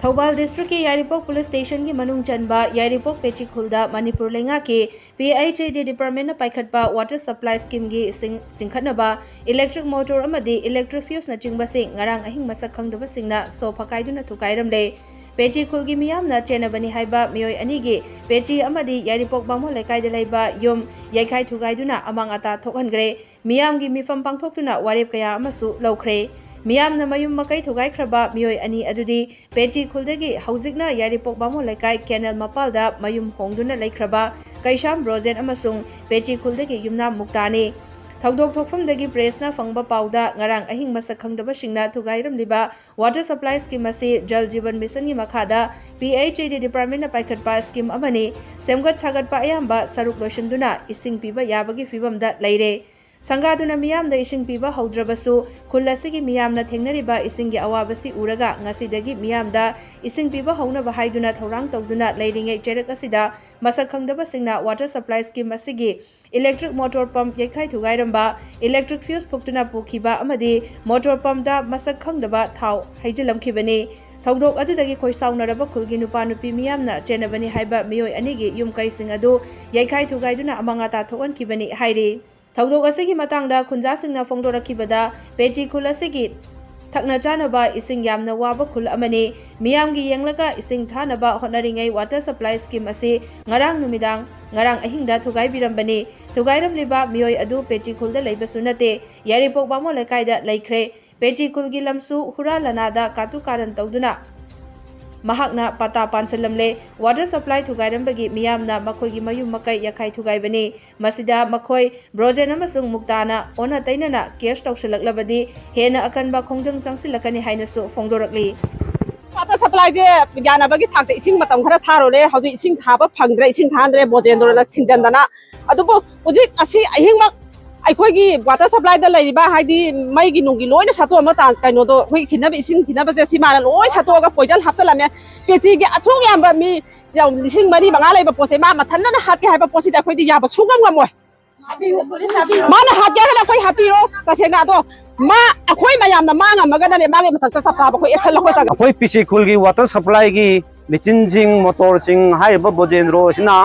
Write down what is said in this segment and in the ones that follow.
Thoubal district के यारीपोक police station की मनुंग चनबा यारीपोक पेचिखुलदा मणिपुर लेंगा के PIHD डिपार्टमेंट पाइखटपा वाटर सप्लाई स्कीम की चिंखटनबा इलेक्ट्रिक मोटर अमदी इलेक्ट्रिक फ्यूज नचिंगबसे ngarang ahing masak khangdabasingna so phakaiduna thukairamle Pechikhul की मियामना चेनबनी हाइबा मियोय अनिगी पेची अमदी यारीपोक बामो लेकाइदा लैबा युम याइखाइ थुगाइदुना अमांग अता थोकहनग्रे मियाम की मिफम पांगथोक्तुना वारेप कया अमसु लौख्रे मियामना मयुम मकै थुगाइख्रबा मियोय अनि अदुदी पेचिखुलदगी हौजिकना यारीपोक बामो लेकाइ केनल मपालदा मयुम होंगदुना लैख्रबा कैशाम ब्रोजेन अमसुंग पेचिखुलदगी युमना मुक्तानी थौदोक थोकफमदगी प्रेसना फंगबा पाउदा ngarang ahing masak khangdabasingna थुगाइरमलिबा वाटर सप्लाई स्कीम असी जल जीवन मिशन की मखादा PIHD डिपार्टमेंट ना पाइखटपा स्कीम अमनी सेमगत सागतपा अयाम्बा सरुक लोशनदुना इसिंग पीबा याबगी फिबमदा लैरे संगादुना मियामदा इसिंग पीबा हौद्रबसु खुल असिगी मियामना थेंगनरिबा इसिंगी अवाबसी उरगा ngasiदगी मियामदा इसिंग पीबा हौनबा हाइदुना थौरांग तौदुना लैरिंगै चेरक असिदा मसक खंगदबसिंगना वाटर सप्लाई स्कीम असिगी इलेक्ट्रिक मोटर पंप येखाइ थुगाइरंबा इलेक्ट्रिक फ्यूज फुक्तुना पुखिबा अमदी मोटर पंपदा मसक खंगदबा थाव हैजिलमखिबनी थौदोक अदुदगी खोइसाउनरबा खुलगी नुपा नुपी मियामना चेनबनी हाइबा मियोय अनिगी युमकैसिंग अदु येखाइ थुगाइदुना अमांगाता थोकनखिबनी हाइरि थौदोक असिगी मतंगदा खुंजासिंगना फोंदोरखिबदा पेचिखुल असिगी थकना चानबा इसिंग यामना वाबा खुल अमनी मियामगी येंगलगा इसिंग थानबा होटनरिंगै वाटर सप्लाई स्कीम असी ngarang नुमिदांग ngarang ahingda थुगाइबिरंबनी थुगाइरमलिबा मियोय अदु पेचिखुलदा लैबसु नते यारीपोक बामो लेकाइदा लैख्रे पेचिखुलगी लमसु हुरालनादा कातु कारण तौदुना महाकना पता पांसलमले वाटर सप्लाई थुगाइरमबगी मियामना मखोयगी मयुम मकै यखाइ थुगाइबनी मसिदा मखोय ब्रोजेन अमसुंग मुक्ताना ओना तैनना केस तौसलकलबदी हेना अकनबा खोंजंग चंगसिलकनी हाइनसु फोंदोरकली वाटर सप्लाई जे विज्ञानबगी थाकते इसिंग मतम खरा थारोले हजि इसिंग थाबा फंगद्रे इसिंग थांद्रे बोजेंदोरला थिंजंदना अदुबो उजि असि अहिंग अखोगी वाटर सप्लाई दा लैरिबा हाइदी मैगी नुंगी लोइना सातोमा तांस काइनोदो होई खिनब इसिंग खिनबसे सिमाना लोइ सातोगा पोइजन हापसलामे पेचिगी अछुग यामबा मी जाउ लिसिंग मरी मंगा लैबा पोसे मा मथनना हातके हाइबा पोसी दा खोइदी याबा सुगम गमोय माना हातके हला खोइ हापिरो तसेना दो मा अखोइ मयामना मांगा मगनने मागे मथक चपचाबा खोइ एक्शन लखो जागा अखोइ पिचिखुलगी वाटर सप्लाई की मिचिनजिंग मोटरजिंग हाइबा बोजेंद्रो सिना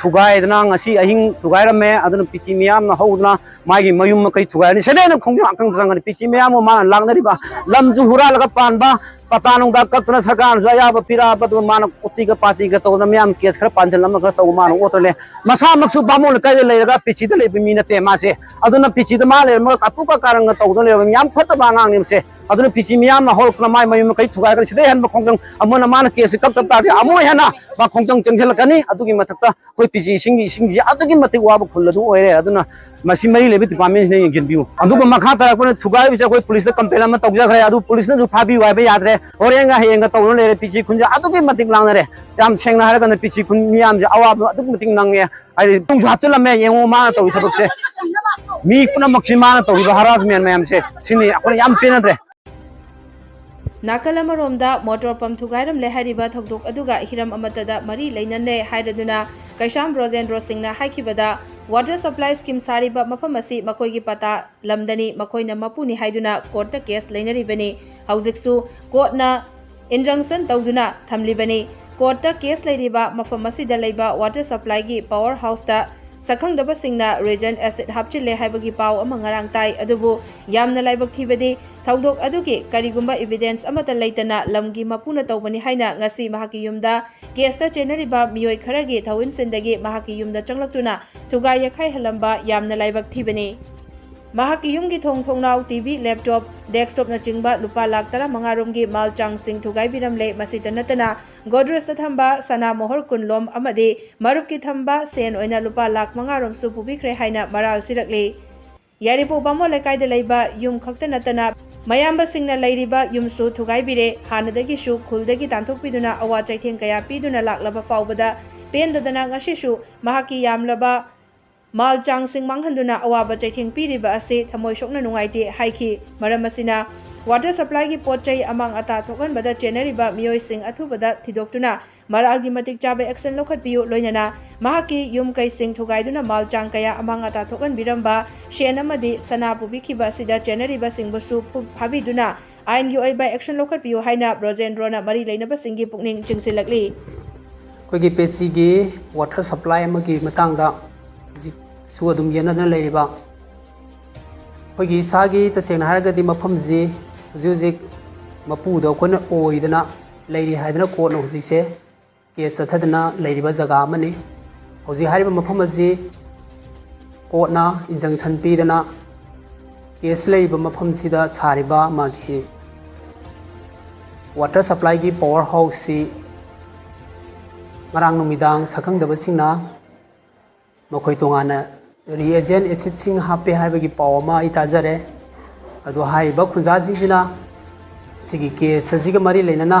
थुगाइदना ngasi ahing थुगाइरमे अदन पिचि मियामना हौदना मागी मयुम मकै थुगाइनि सेदेन खोंजो आकंग जंगनि पिचि मियाम मा लांगनरिबा लमजु हुरालगा पानबा पतानुंगा कतना सरकार जयाब पिरा पत मान कुतिगा पार्टीगा तौना मियाम केस खरा पांजलम खरा तौ मान ओतले मसा मक्सु बामोल काय लेरगा पिचि द लेबि मिना ते मासे अदुना पिचि द मा ले म कातुका कारंग तौदन ले मियाम फतबा ngangnimse अदुना पिचि मियाम ना होल क्रमाय मयुम मकै थुगाइगर सिदे हन खोंजंग अमोना मान केस कप तप तादि अमो हेना बा खोंजंग चंगलकनी अदुगी मथकता कोइ पिचि सिंगी अदुगी मतिक वाब खुल्लदु ओइरे अदुना मसी मरी लेबि डिपार्टमेंट ने गिनबिउ अदुग मखा तरकने थुगाइ बिसे कोइ पुलिस द कंप्लेन म तौजखरे अदु पुलिस ने जु फाबि वाइबे यादरे ओरेंगा हेंगा तौन लेरे पिचि खुंजा अदुगी मतिक लांगरे याम सेंगना हारगन पिचि खुन मियाम जे अवाब अदुग मतिक नांगे आइ तुंजु हातलमे येंगो मा तौ थबकसे मी कुना मक्सिमाना तौ हरासमेंट मैम से सिनी अकोन याम पेनद्रे नाकल अमरोमदा मोटर पंप थुगाइरम लेहरिबा थौदोक अदुगा हिरम अमतदा मरी लैनने हाइरदुना कैशाम ब्रोजेंद्रो सिंगना हाइखिबदा वाटर सप्लाई स्कीम सारिबा मफम असि मखोइगी पता लमदनी मखोइना मपुनी हाइदुना कोर्ट केस लैनरिबनी हौजिकसु कोर्टना इंजंक्शन तौदुना थमलिबनी कोर्ट केस लैरिबा मफम असिदा लैबा वाटर सप्लाई की पावर हाउस ता सखंगदबसिंगना रेजन एसिड हापचिले हाइबगी पाव अमा ngarang tai adubu yamna laibak thibadi थौदोक अदुगी करिगुम्बा एविडेंस अमता लैतना लमगी मपुना तौबनी हाइना ngasi mahaki yumda केसता चेनरिबा मियोय खरगी थौइन सिंदगी mahaki yumda चंगलक्तुना थुगा यखाइ हलंबा यामना लाइबक थीबनी mahaki yumgi थोंगनाव टीवी लैपटॉप डेस्कटॉप न चिंगबा लुपा लाख 15 रोमगी माल चांग सिंह थुगाइ बिरमले मसित नतना गोड्रेज थंबा सना मोहर कुनलोम अमदे मरुप की थंबा सेन ओइना लुपा लाख 5 रोम सु पुबिख्रे हाइना मराल सिरकले यारिपो बामो लेकाइदा लैबा युम खक्ता नतना मयाम्बा सिंगना लैरिबा युमसु थुगाइ बिरे हानदगी सु खुलदगी तांथोकपिदुना अवा चैथें कया पिदुना लाक्लबा फावबदा पेंददना ngasisu mahaki yamlaba माल चांगसिंग मांगहंदुना अवाबा चैथेंग पीरिबा असे थमोय सोकना नुंगाइते हाइखि मरम असिना वाटर सप्लाई की पोचई अमांग अता थोकनबदा चेनरिबा मियोइसिंग अथुबदा थिदोक्तुना मरालगी मतिक चाबे एक्शन लोखतपियु लोइनना महाकी युम कैसिंग थुगाइदुना माल चांग कया अमांग अता थोकन बिरंबा शेन अमदि सना पुबिखिबा सिदा चेनरिबा सिंगबसु फाबिदुना आइन की ओइबा एक्शन लोखतपियु हाइना ब्रोजेंड्रोना मरी लेनबा सिंगी पुकनिंग चिंगसिलकली कोई पेसी की वाटर सप्लाई की मतंगदा सु अदुम येनदना लेरिबा कोई इसागी तसेंगना हारगदि मफमजी हुजिक मपुद कोन ओइदना लेरि हाइदना कोन हुजिसे केस अथदना लेरिबा जगा मनि हुजि हारिबा मफम अजी कोना इंजंक्शन पीदना केस लेरिबा मफम सिदा सारिबा मागी वाटर सप्लाई की पावर हाउस सी ngarang numitang sakang dabasingna makhoi tongana reagent acid sing hape haibagi pawma itajare adu haiba khunja singina sigi ke sajiga mari leinana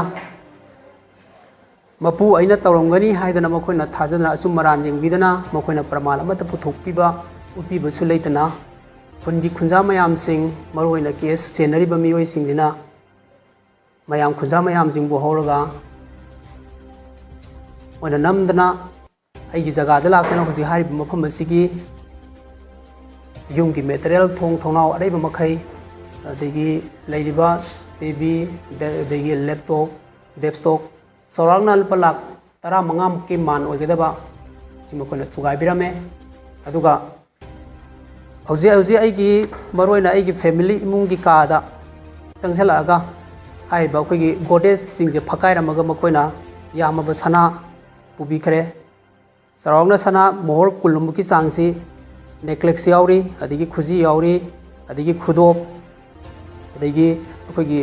mapu aina tawrongani haidana makhoina thajana achum maran yengbidana makhoina pramal amata puthokpiba upiba su leitana pungi khunja mayam sing maroina case senari ba mioi singdina mayam khunja mayam sing bu horaga wana namdana aigi jaga da lakna huji hari mafam asigi yung ki material thong thonau areba makhai adegi leiriba tv adegi laptop desktop sorangna palak tara mangam ki man oigedaba simakona thugai birame aduga hoji aigi maroina aigi family imung ki ka da changsala aga hai ba ko gi goddess sing je phakai ramaga makoina yamaba sana Pubi खरे surround सना मोहर कुलुम की चांगसी necklace यावरी अदगी खुजी यावरी अदगी खुदोप अदगी अखोगी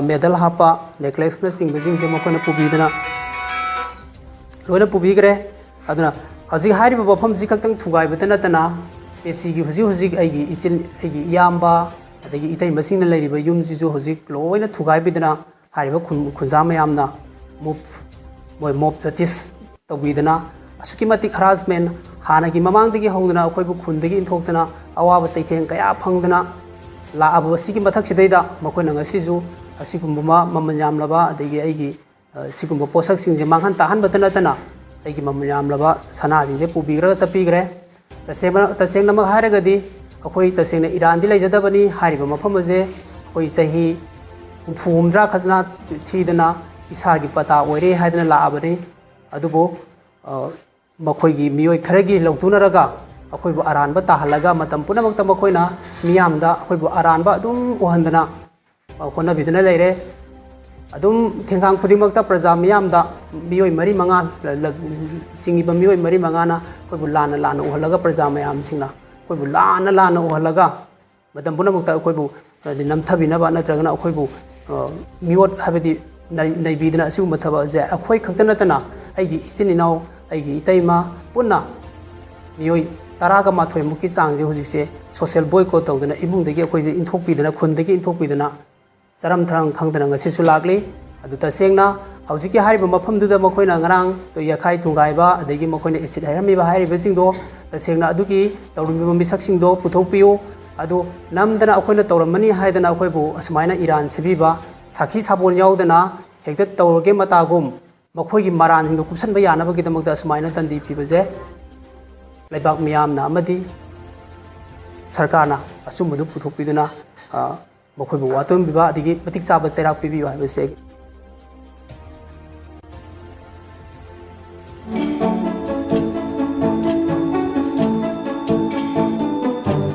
medal हापा necklace न सिंग Beijing जे मखोना पुबीदना लोना पुबी खरे अदना हजि हारिबा बफम जि खक्तंग थुगाइबतना तना पेसी की हुजी आइगी इसिल आइगी याम्बा अदगी इतै मसिंग न लेरिबा yum जिजु हुजी लोइना थुगाइबिदना हारिबा खुंजा मयामना मुप मोय मोप जस्टिस तौबीदना असुकी मतिक हरासमेंट हानगी ममांगदगी हौदना अखोइबु खुंदगी इंथोक्तना अवाब सैथें कया फंगदना लाअब सिगी मथक्सिदैदा मखोइना ngasisu असिगुम्बमा ममयामलबा अदगी आइगी सिगुम्ब पोसक सिंजे मांगहन ताहनबतना तना आइगी ममयामलबा सना सिंजे पुबीग्रा चपीग्रे तसेंगना हारगदी अखोइ तसेंगना इरानदि लेजदबनी हारिबा मफमजे अखोइ चही फुमद्रा खजना थीदना इसागी पता ओइरे हाइदना लाअबनी अदुबो मखोइगी मियोय खरगी लौतुनरगा अखोइबो अरानबा ताहलगा मतम पुनमक्ता मखोइना मियामदा अखोइबो अरानबा अदुम ओहंदना मखोना बिदना लेरे अदुम थेंगांग खुदिमक्ता प्रजा मियामदा मियोय मरी मंगा सिंगिबा मियोय मरी मंगाना अखोइबो लाना ओहलगा प्रजा मयाम सिंगना अखोइबो लाना ओहलगा मतम पुनमक्ता अखोइबो नमथबिनबा नत्रगना अखोइबो मियोट हाबदी नैबीदना असुगुम्बा थबा जे अखोइ खक्तनतना आइगी इसिनिनाव आइगी इतैमा पुन्ना मियोय तरागा माथोय मुकी चांगजे हुजिसे सोशल बॉयकॉट तौदना इमुंगदगी अखोइजे इंथोकपीदना खुंदगी इंथोकपीदना चरम थरंग खंगदना ngasisu लागली अदु तसेंगना हौजिकी हारिबा मफमदुदा मखोइना ngarang तो याखाइ थुंगाइबा अदगी मखोइना एसिड हाइरमिबा हारिबा सिंगदो तसेंगना अदुगी तौरमिबा मिसक सिंगदो पुथोकपियो अदु नमदना अखोइना तौरमनी हाइदना अखोइबो असुमाइना इरान सिबिबा साखी साबोन यावदना हेक्ता तौरगे मतागुम मखोइगी मरान हिंदो कुपसन बया नबगिदमगदा सुमाइना तंदी पिबजे लेबाक मियामना अमदी सरकारना असुमदु पुथोकपिदुना मखोइबो वातोम बिबा अदिगी मतिक चाबा चेराक पिबियो हाइबसे